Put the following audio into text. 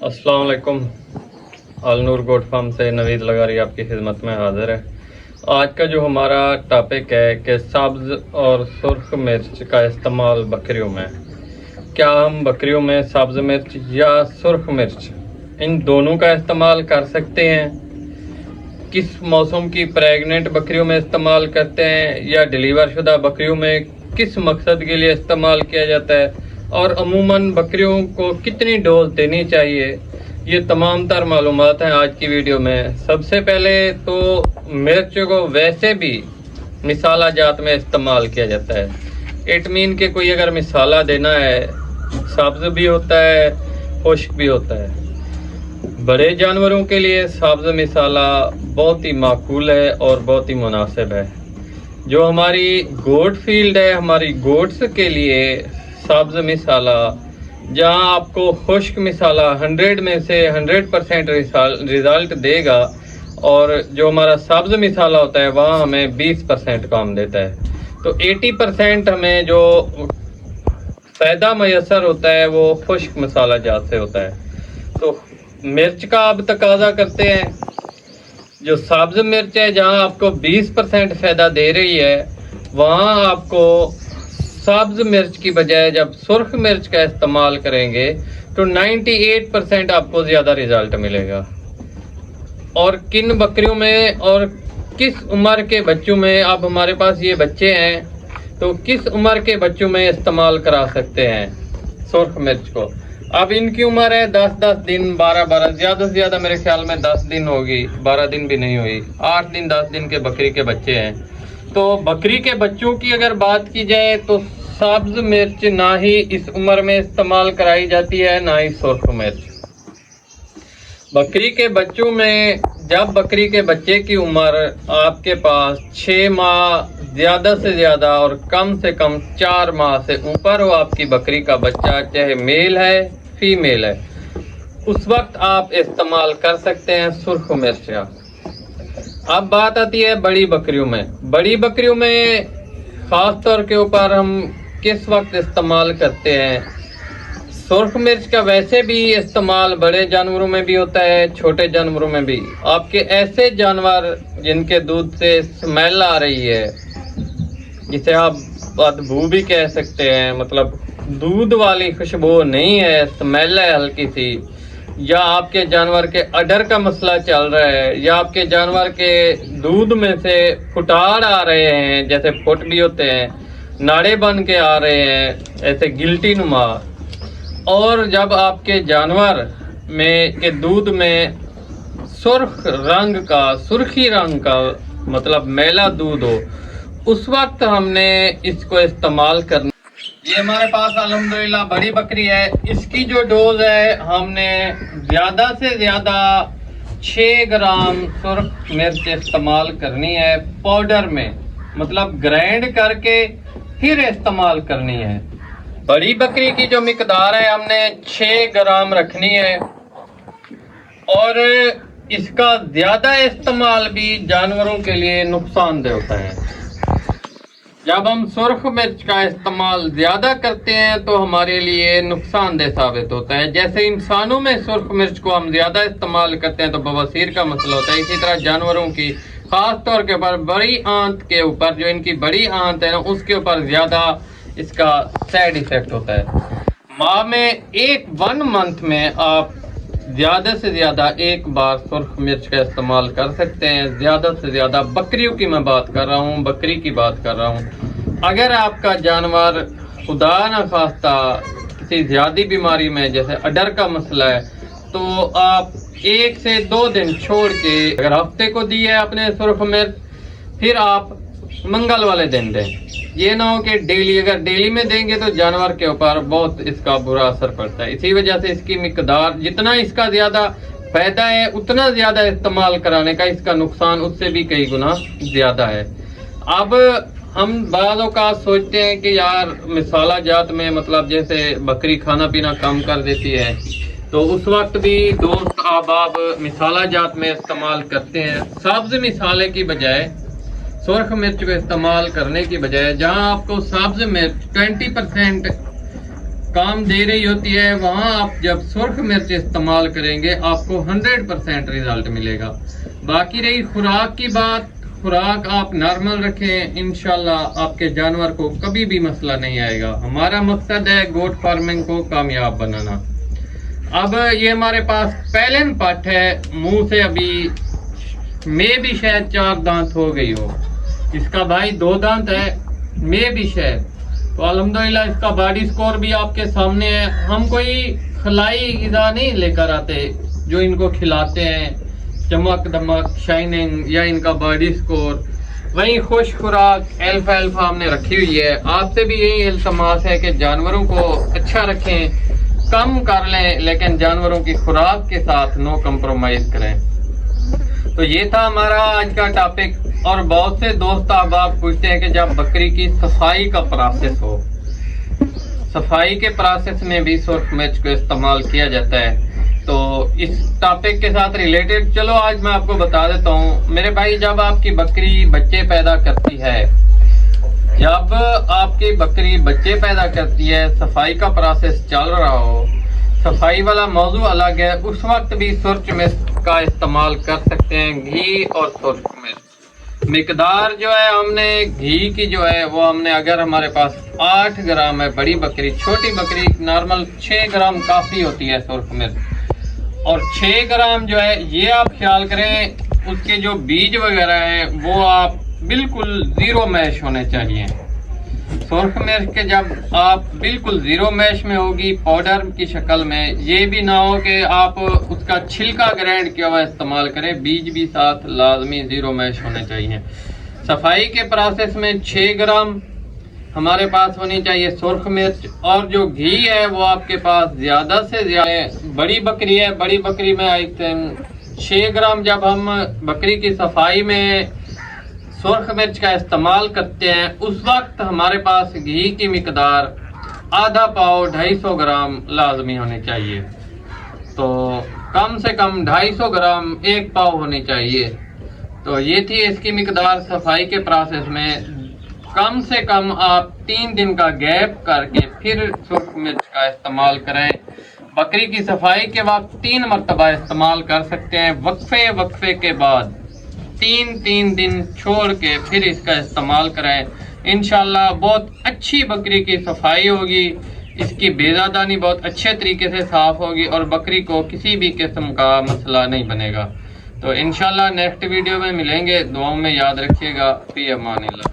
अस्सलाम वालेकुम। Al Noor goat farm से नवीद लगारी आपकी खिदमत में हाजिर है। आज का जो हमारा टॉपिक है कि सब्ज़ और सुर्ख मिर्च का इस्तेमाल बकरियों में, क्या हम बकरियों में सब्ज़ मिर्च या सुर्ख मिर्च इन दोनों का इस्तेमाल कर सकते हैं? किस मौसम की प्रेग्नेंट बकरियों में इस्तेमाल करते हैं या डिलीवर शुदा बकरियों में किस मकसद के लिए इस्तेमाल किया जाता है, और अमूमन बकरियों को कितनी डोज देनी चाहिए, ये तमाम तर मालूमात हैं आज की वीडियो में। सबसे पहले तो मिर्च को वैसे भी मिसाला जात में इस्तेमाल किया जाता है। इट मीन के कोई अगर मिसाला देना है, सब्ज़ भी होता है, खुश्क भी होता है। बड़े जानवरों के लिए सब्ज़ मिसाला बहुत ही माकूल है और बहुत ही मुनासिब है। जो हमारी गोट फील्ड है, हमारी गोट्स के लिए सब्ज़ मिसाला, जहां आपको खुश्क मिसाला 100 में से 100% रिजल्ट देगा, और जो हमारा सब्ज़ मिसाला होता है वहाँ हमें 20% काम देता है। तो 80% हमें जो फ़ायदा मैसर होता है वो खुश्क मसाला जात से होता है। तो मिर्च का आप तकाजा करते हैं, जो सब्ज़ मिर्च है जहां आपको 20% फ़ायदा दे रही है, वहाँ आपको सब्ज़ मिर्च की बजाय जब सुर्ख मिर्च का इस्तेमाल करेंगे तो 98% आपको ज़्यादा रिजल्ट मिलेगा। और किन बकरियों में और किस उम्र के बच्चों में, अब हमारे पास ये बच्चे हैं तो किस उम्र के बच्चों में इस्तेमाल करा सकते हैं सुर्ख मिर्च को? अब इनकी उम्र है 10-10 दिन, 12-12, ज़्यादा से ज़्यादा मेरे ख्याल में 10 दिन होगी, 12 दिन भी नहीं हुई, 8 दिन 10 दिन के बकरी के बच्चे हैं। तो बकरी के बच्चों की अगर बात की जाए तो सब्ज़ मिर्च ना ही इस उम्र में इस्तेमाल कराई जाती है, ना ही सुर्ख मिर्च। बकरी के बच्चों में, जब बकरी के बच्चे की उम्र आपके पास 6 माह ज़्यादा से ज़्यादा और कम से कम 4 माह से ऊपर हो आपकी बकरी का बच्चा, चाहे मेल है फीमेल है, उस वक्त आप इस्तेमाल कर सकते हैं सुर्ख मिर्च का। अब बात आती है बड़ी बकरियों में। बड़ी बकरियों में ख़ास तौर के ऊपर हम किस वक्त इस्तेमाल करते हैं सुर्ख मिर्च का? वैसे भी इस्तेमाल बड़े जानवरों में भी होता है, छोटे जानवरों में भी। आपके ऐसे जानवर जिनके दूध से स्मेल आ रही है, जिसे आप बदबू भी कह सकते हैं, मतलब दूध वाली खुशबू नहीं है, स्मेल है हल्की सी, या आपके जानवर के अडर का मसला चल रहा है, या आपके जानवर के दूध में से फुटाड़ आ रहे हैं, जैसे फुट भी होते हैं, नाड़े बन के आ रहे हैं ऐसे गिल्टी नुमा, और जब आपके जानवर में के दूध में सुर्ख रंग का, सुर्खी रंग का मतलब मैला दूध हो, उस वक्त हमने इसको इस्तेमाल करना। ये हमारे पास अल्हम्दुलिल्लाह बड़ी बकरी है। इसकी जो डोज है, हमने ज़्यादा से ज़्यादा 6 ग्राम सुर्ख मिर्च इस्तेमाल करनी है पाउडर में, मतलब ग्राइंड करके फिर इस्तेमाल करनी है। बड़ी बकरी की जो मिकदार है हमने 6 ग्राम रखनी है, और इसका ज़्यादा इस्तेमाल भी जानवरों के लिए नुकसानदेह होता है। जब हम सुर्ख मिर्च का इस्तेमाल ज़्यादा करते हैं तो हमारे लिए नुकसानदेह साबित होता है। जैसे इंसानों में सुर्ख मिर्च को हम ज़्यादा इस्तेमाल करते हैं तो बवासीर का मसला होता है, इसी तरह जानवरों की ख़ास तौर के ऊपर बड़ी आंत के ऊपर, जो इनकी बड़ी आंत है ना, उसके ऊपर ज़्यादा इसका साइड इफ़ेक्ट होता है। माह में 1 मंथ में आप ज़्यादा से ज़्यादा 1 बार सुर्ख मिर्च का इस्तेमाल कर सकते हैं। ज़्यादा से ज़्यादा बकरियों की मैं बात कर रहा हूँ, बकरी की बात कर रहा हूँ। अगर आपका जानवर खुदा न खास्ता किसी ज़्यादा बीमारी में, जैसे अडर का मसला है, तो आप 1 से 2 दिन छोड़ के, अगर हफ्ते को दी है आपने सुर्ख मिर्च, फिर आप मंगल वाले दिन दें। ये ना हो कि डेली, अगर डेली में देंगे तो जानवर के ऊपर बहुत इसका बुरा असर पड़ता है। इसी वजह से इसकी मिकदार, जितना इसका ज़्यादा फ़ायदा है उतना ज़्यादा इस्तेमाल कराने का इसका नुकसान उससे भी कई गुना ज़्यादा है। अब हम बाज़ औक़ात सोचते हैं कि यार मिसाला जात में, मतलब जैसे बकरी खाना पीना कम कर देती है, तो उस वक्त भी दोस्त अहबाब मिसाला जात में इस्तेमाल करते हैं। सब्ज़ मिसाले की बजाय सुर्ख मिर्च को इस्तेमाल करने की बजाय, जहां आपको सब्ज़ मिर्च کام دے رہی ہوتی ہے وہاں آپ جب سرخ مرچ استعمال کریں گے آپ کو 100% رزلٹ ملے گا۔ باقی رہی خوراک کی بات، خوراک آپ نارمل رکھیں، انشاءاللہ آپ کے جانور کو کبھی بھی مسئلہ نہیں آئے گا۔ ہمارا مقصد ہے گوٹ فارمنگ کو کامیاب بنانا۔ اب یہ ہمارے پاس پیلن پٹ ہے، منہ سے ابھی میں بھی شاید 4 دانت ہو گئی ہو، اس کا بھائی 2 دانت ہے، میں بھی شاید، تو الحمدللہ اس کا باڈی سکور بھی آپ کے سامنے ہے۔ ہم کوئی خلائی غذا نہیں لے کر آتے جو ان کو کھلاتے ہیں، چمک دمک شائننگ یا ان کا باڈی سکور، وہیں خوش خوراک الفا ہم نے رکھی ہوئی ہے۔ آپ سے بھی یہی التماس ہے کہ جانوروں کو اچھا رکھیں، کم کر لیں لیکن جانوروں کی خوراک کے ساتھ نو کمپرومائز کریں۔ تو یہ تھا ہمارا آج کا ٹاپک۔ اور بہت سے دوست آپ پوچھتے ہیں کہ جب بکری کی صفائی کا پروسیس ہو، صفائی کے پروسیس میں بھی سرخ مرچ کو استعمال کیا جاتا ہے، تو اس ٹاپک کے ساتھ ریلیٹڈ چلو آج میں آپ کو بتا دیتا ہوں۔ میرے بھائی جب آپ کی بکری بچے پیدا کرتی ہے، جب آپ کی بکری بچے پیدا کرتی ہے، صفائی کا پروسیس چل رہا ہو، صفائی والا موضوع الگ ہے، اس وقت بھی سرخ مرچ کا استعمال کر سکتے ہیں، گھی اور سرخ مرچ۔ مقدار جو ہے ہم نے گھی کی جو ہے وہ ہم نے، اگر ہمارے پاس 8 گرام ہے، بڑی بکری، چھوٹی بکری نارمل 6 گرام کافی ہوتی ہے سرخ مرچ، اور 6 گرام جو ہے یہ آپ خیال کریں اس کے جو بیج وغیرہ ہیں وہ آپ بالکل 0 میش ہونے چاہیے۔ سرخ مرچ کے جب آپ بالکل 0 میش میں ہوگی پاؤڈر کی شکل میں، یہ بھی نہ ہو کہ آپ اس کا چھلکا گرائنڈ کیا ہوا استعمال کریں، بیج بھی ساتھ لازمی 0 میش ہونے چاہیے۔ صفائی کے پروسیس میں 6 گرام ہمارے پاس ہونی چاہیے سرخ مرچ، اور جو گھی ہے وہ آپ کے پاس زیادہ سے زیادہ، بڑی بکری ہے، بڑی بکری میں 6 گرام جب ہم بکری کی صفائی میں سرخ مرچ کا استعمال کرتے ہیں اس وقت ہمارے پاس گھی کی مقدار آدھا پاؤ 250 گرام لازمی ہونی چاہیے، تو کم سے کم 250 گرام 1 پاؤ ہونی چاہیے۔ تو یہ تھی اس کی مقدار صفائی کے پروسیس میں۔ کم سے کم آپ 3 دن کا گیپ کر کے پھر سرخ مرچ کا استعمال کریں۔ بکری کی صفائی کے وقت 3 مرتبہ استعمال کر سکتے ہیں، وقفے کے بعد 3 دن چھوڑ کے پھر اس کا استعمال کریں، انشاءاللہ بہت اچھی بکری کی صفائی ہوگی، اس کی بیضادانی بہت اچھے طریقے سے صاف ہوگی اور بکری کو کسی بھی قسم کا مسئلہ نہیں بنے گا۔ تو انشاءاللہ نیکسٹ ویڈیو میں ملیں گے، دعاؤں میں یاد رکھیے گا۔ فی امان اللہ۔